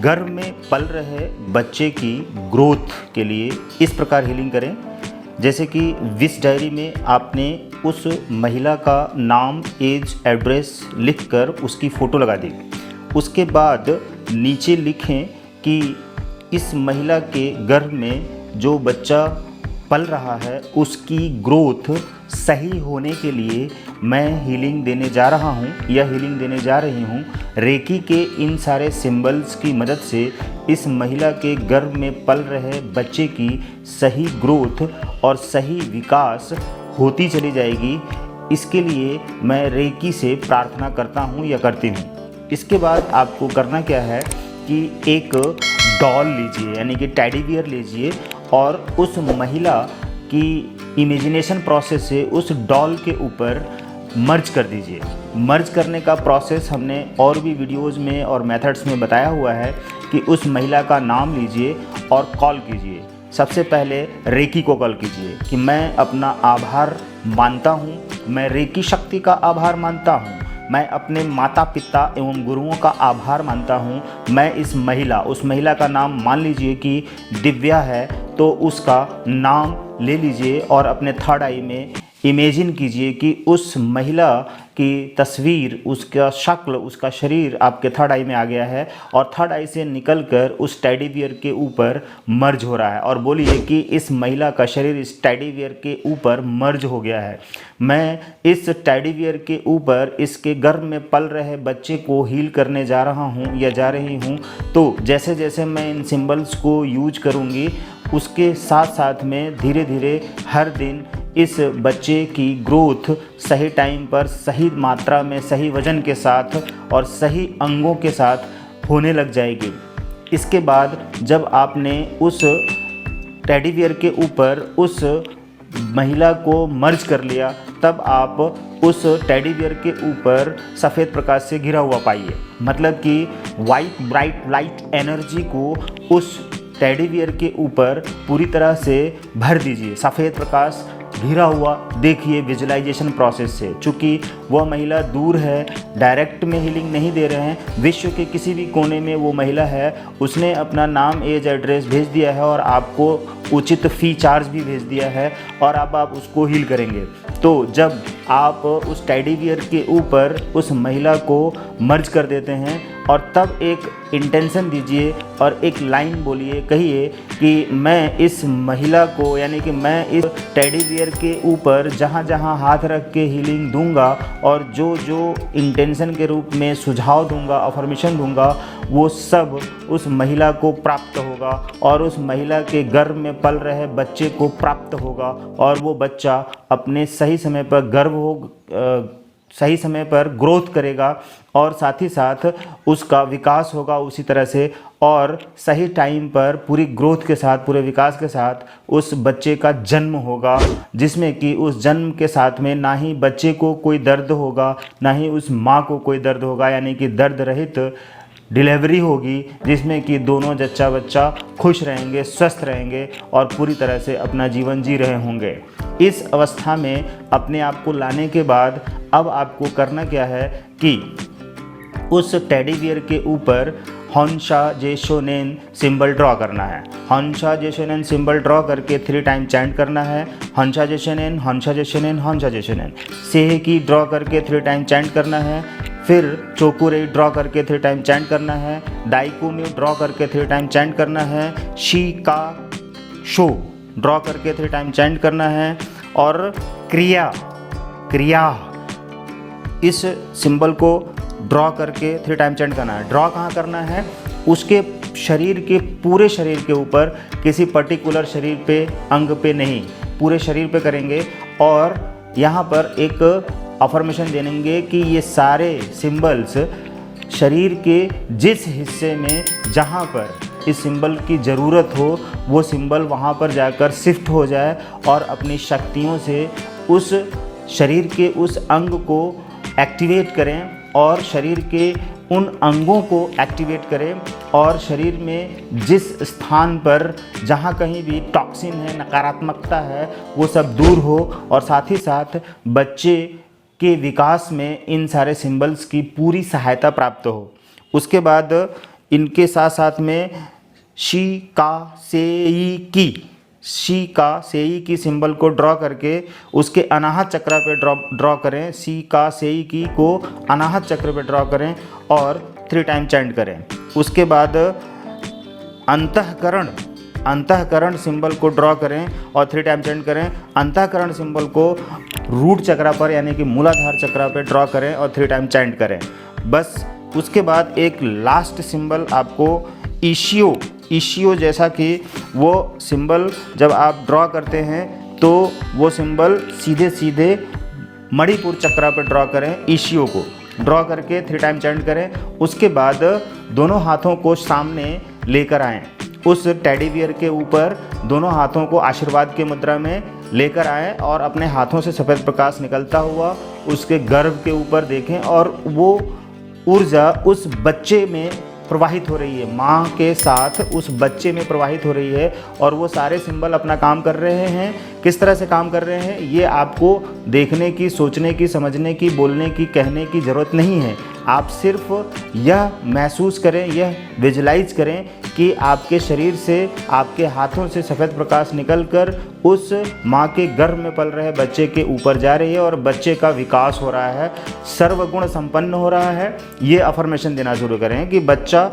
गर्भ में पल रहे बच्चे की ग्रोथ के लिए इस प्रकार हीलिंग करें। जैसे कि विश डायरी में आपने उस महिला का नाम, एज, एड्रेस लिखकर उसकी फ़ोटो लगा दी। उसके बाद नीचे लिखें कि इस महिला के गर्भ में जो बच्चा पल रहा है उसकी ग्रोथ सही होने के लिए मैं हीलिंग देने जा रहा हूँ या हीलिंग देने जा रही हूँ। रेकी के इन सारे सिंबल्स की मदद से इस महिला के गर्भ में पल रहे बच्चे की सही ग्रोथ और सही विकास होती चली जाएगी। इसके लिए मैं रेकी से प्रार्थना करता हूँ या करती हूँ। इसके बाद आपको करना क्या है कि एक डॉल लीजिए, यानी कि टेडी बियर लीजिए और उस महिला की इमेजिनेशन प्रोसेस से उस डॉल के ऊपर मर्ज कर दीजिए। मर्ज करने का प्रोसेस हमने और भी वीडियोज़ में और मेथड्स में बताया हुआ है कि उस महिला का नाम लीजिए और कॉल कीजिए। सबसे पहले रेकी को कॉल कीजिए कि मैं अपना आभार मानता हूँ, मैं रेकी शक्ति का आभार मानता हूँ, मैं अपने माता पिता एवं गुरुओं का आभार मानता हूँ। मैं इस महिला, उस महिला का नाम मान लीजिए कि दिव्या है, तो उसका नाम ले लीजिए और अपने थर्ड आई में इमेजिन कीजिए कि उस महिला की तस्वीर, उसका शक्ल, उसका शरीर आपके थर्ड आई में आ गया है और थर्ड आई से निकलकर उस टेडी बियर के ऊपर मर्ज हो रहा है। और बोलिए कि इस महिला का शरीर इस टेडी बियर के ऊपर मर्ज हो गया है। मैं इस टेडी बियर के ऊपर इसके गर्भ में पल रहे बच्चे को हील करने जा रहा हूँ या जा रही हूँ। तो जैसे जैसे मैं इन सिंबल्स को यूज करूँगी उसके साथ साथ में धीरे धीरे हर दिन इस बच्चे की ग्रोथ सही टाइम पर, सही मात्रा में, सही वजन के साथ और सही अंगों के साथ होने लग जाएगी। इसके बाद जब आपने उस टेडी बियर के ऊपर उस महिला को मर्ज कर लिया, तब आप उस टेडी बियर के ऊपर सफ़ेद प्रकाश से घिरा हुआ पाइए। मतलब कि वाइट ब्राइट लाइट एनर्जी को उस टेडी बियर के ऊपर पूरी तरह से भर दीजिए। सफ़ेद प्रकाश घिरा हुआ देखिए विजुअलाइजेशन प्रोसेस से। चूँकि वह महिला दूर है, डायरेक्ट में हीलिंग नहीं दे रहे हैं, विश्व के किसी भी कोने में वो महिला है, उसने अपना नाम, एज, एड्रेस भेज दिया है और आपको उचित फ़ी चार्ज भी भेज दिया है और अब आप उसको हील करेंगे। तो जब आप उस टेडी बियर के ऊपर उस महिला को मर्ज कर देते हैं और तब एक इंटेंशन दीजिए और एक लाइन बोलिए, कहिए कि मैं इस महिला को, यानी कि मैं इस टेडी बियर के ऊपर जहाँ जहाँ हाथ रख के हीलिंग दूंगा और जो जो इंटेंशन के रूप में सुझाव दूंगा, अफर्मेशन दूंगा, वो सब उस महिला को प्राप्त होगा और उस महिला के गर्भ में पल रहे बच्चे को प्राप्त होगा और वो बच्चा अपने सही समय पर सही समय पर ग्रोथ करेगा और साथ ही साथ उसका विकास होगा उसी तरह से, और सही टाइम पर पूरी ग्रोथ के साथ, पूरे विकास के साथ उस बच्चे का जन्म होगा, जिसमें कि उस जन्म के साथ में ना ही बच्चे को कोई दर्द होगा, ना ही उस माँ को कोई दर्द होगा, यानी कि दर्द रहित डिलीवरी होगी, जिसमें कि दोनों जच्चा बच्चा खुश रहेंगे, स्वस्थ रहेंगे और पूरी तरह से अपना जीवन जी रहे होंगे। इस अवस्था में अपने आप को लाने के बाद अब आपको करना क्या है कि उस टेडी बियर के ऊपर हॉन्शा जेशोनेन सिंबल ड्रॉ करना है। हॉन्शा जेशोनेन सिंबल ड्रॉ करके 3 टाइम चैंट करना है। हॉन्शा जेशोनेन, हॉन्शा जेशोनेन, हॉन्शा जेशोनेन। सेह की ड्रॉ करके 3 टाइम चैंट करना है। फिर चोकुरे ड्रॉ करके 3 टाइम चैंट करना है। दाइकू में ड्रॉ करके 3 टाइम चैंट करना है। शी का शो ड्रॉ करके 3 टाइम चैंट करना है। और क्रिया इस सिंबल को ड्रॉ करके 3 टाइम चैंट करना है। ड्रॉ कहाँ करना है? उसके शरीर के, पूरे शरीर के ऊपर, किसी पर्टिकुलर शरीर पे, अंग पे नहीं, पूरे शरीर पे करेंगे और यहाँ पर एक अफर्मेशन देंगे कि ये सारे सिंबल्स शरीर के जिस हिस्से में जहाँ पर इस सिंबल की ज़रूरत हो वो सिंबल वहाँ पर जाकर शिफ्ट हो जाए और अपनी शक्तियों से उस शरीर के उस अंग को एक्टिवेट करें और शरीर के उन अंगों को एक्टिवेट करें और शरीर में जिस स्थान पर जहाँ कहीं भी टॉक्सिन है, नकारात्मकता है, वो सब दूर हो और साथ ही साथ बच्चे के विकास में इन सारे सिंबल्स की पूरी सहायता प्राप्त हो। उसके बाद इनके साथ साथ में शी का सेई की सिंबल को ड्रॉ करके उसके अनाहत चक्र पे ड्रॉ करें। शी का सेई की को अनाहत चक्र पे ड्रॉ करें और 3 टाइम चैंट करें। उसके बाद अंतःकरण सिंबल को ड्रॉ करें और 3 टाइम चैंट करें। अंतःकरण सिंबल को रूट चक्र पर यानी कि मूलाधार चक्र पे ड्रॉ करें और 3 टाइम चैंट करें। बस उसके बाद एक लास्ट सिंबल आपको ईशियो जैसा कि वो सिंबल जब आप ड्रॉ करते हैं तो वो सिंबल सीधे मणिपुर चक्र पर ड्रॉ करें। ईशियो को ड्रॉ करके 3 टाइम चैंट करें। उसके बाद दोनों हाथों को सामने लेकर आएं। उस टेडी बियर के ऊपर दोनों हाथों को आशीर्वाद की मुद्रा में लेकर आएं और अपने हाथों से सफ़ेद प्रकाश निकलता हुआ उसके गर्भ के ऊपर देखें और वो ऊर्जा उस बच्चे में प्रवाहित हो रही है, माँ के साथ उस बच्चे में प्रवाहित हो रही है और वो सारे सिंबल अपना काम कर रहे हैं। किस तरह से काम कर रहे हैं ये आपको देखने की, सोचने की, समझने की, बोलने की, कहने की ज़रूरत नहीं है। आप सिर्फ यह महसूस करें, यह विजुलाइज करें कि आपके शरीर से, आपके हाथों से सफ़ेद प्रकाश निकलकर उस माँ के गर्भ में पल रहे बच्चे के ऊपर जा रही है और बच्चे का विकास हो रहा है, सर्वगुण संपन्न हो रहा है। ये अफर्मेशन देना शुरू करें कि बच्चा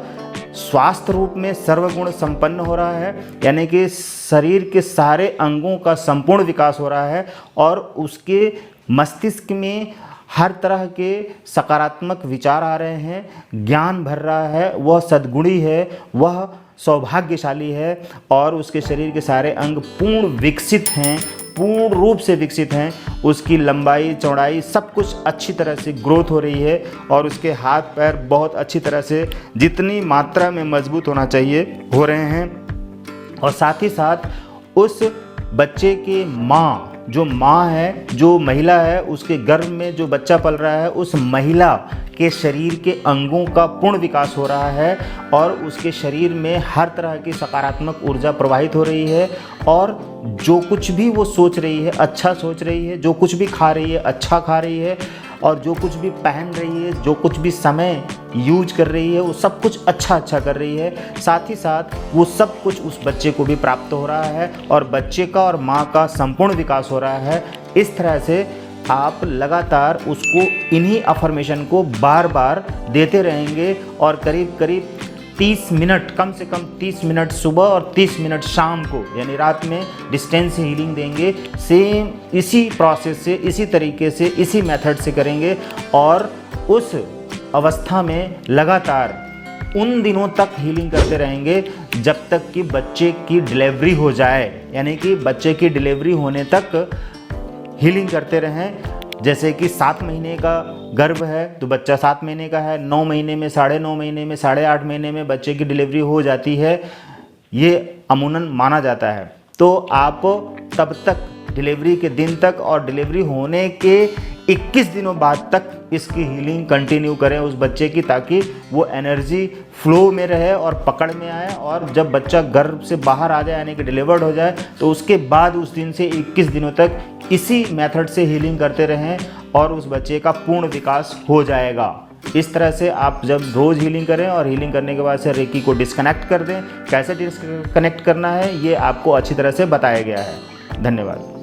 स्वास्थ्य रूप में सर्वगुण संपन्न हो रहा है, यानी कि शरीर के सारे अंगों का संपूर्ण विकास हो रहा है और उसके मस्तिष्क में हर तरह के सकारात्मक विचार आ रहे हैं, ज्ञान भर रहा है, वह सद्गुणी है, वह सौभाग्यशाली है और उसके शरीर के सारे अंग पूर्ण विकसित हैं, पूर्ण रूप से विकसित हैं। उसकी लंबाई, चौड़ाई सब कुछ अच्छी तरह से ग्रोथ हो रही है और उसके हाथ पैर बहुत अच्छी तरह से, जितनी मात्रा में मजबूत होना चाहिए, हो रहे हैं। और साथ ही साथ उस बच्चे की माँ, जो माँ है, जो महिला है, उसके गर्भ में जो बच्चा पल रहा है, उस महिला के शरीर के अंगों का पूर्ण विकास हो रहा है और उसके शरीर में हर तरह की सकारात्मक ऊर्जा प्रवाहित हो रही है और जो कुछ भी वो सोच रही है अच्छा सोच रही है, जो कुछ भी खा रही है अच्छा खा रही है और जो कुछ भी पहन रही है, जो कुछ भी समय यूज कर रही है, वो सब कुछ अच्छा कर रही है। साथ ही साथ वो सब कुछ उस बच्चे को भी प्राप्त हो रहा है और बच्चे का और माँ का संपूर्ण विकास हो रहा है। इस तरह से आप लगातार उसको इन्हीं अफर्मेशन को बार बार देते रहेंगे और करीब 30 मिनट, कम से कम 30 मिनट सुबह और 30 मिनट शाम को, यानी रात में डिस्टेंस हीलिंग देंगे। सेम इसी प्रोसेस से, इसी तरीके से, इसी मेथड से करेंगे और उस अवस्था में लगातार उन दिनों तक हीलिंग करते रहेंगे जब तक कि बच्चे की डिलीवरी हो जाए, यानी कि बच्चे की डिलीवरी होने तक हीलिंग करते रहें। जैसे कि 7 महीने का गर्भ है तो बच्चा 7 महीने का है, 9 महीने में, 9.5 महीने में, 8.5 महीने में बच्चे की डिलीवरी हो जाती है, ये अमूनन माना जाता है। तो आप तब तक, डिलीवरी के दिन तक और डिलीवरी होने के 21 दिनों बाद तक इसकी हीलिंग कंटिन्यू करें उस बच्चे की, ताकि वो एनर्जी फ्लो में रहे और पकड़ में आए और जब बच्चा गर्भ से बाहर आ जाए, यानी कि डिलीवर्ड हो जाए, तो उसके बाद उस दिन से 21 दिनों तक इसी मेथड से हीलिंग करते रहें और उस बच्चे का पूर्ण विकास हो जाएगा। इस तरह से आप जब रोज़ हीलिंग करें और हीलिंग करने के बाद से रेकी को डिस्कनेक्ट कर दें। कैसे डिस्कनेक्ट करना है ये आपको अच्छी तरह से बताया गया है। धन्यवाद।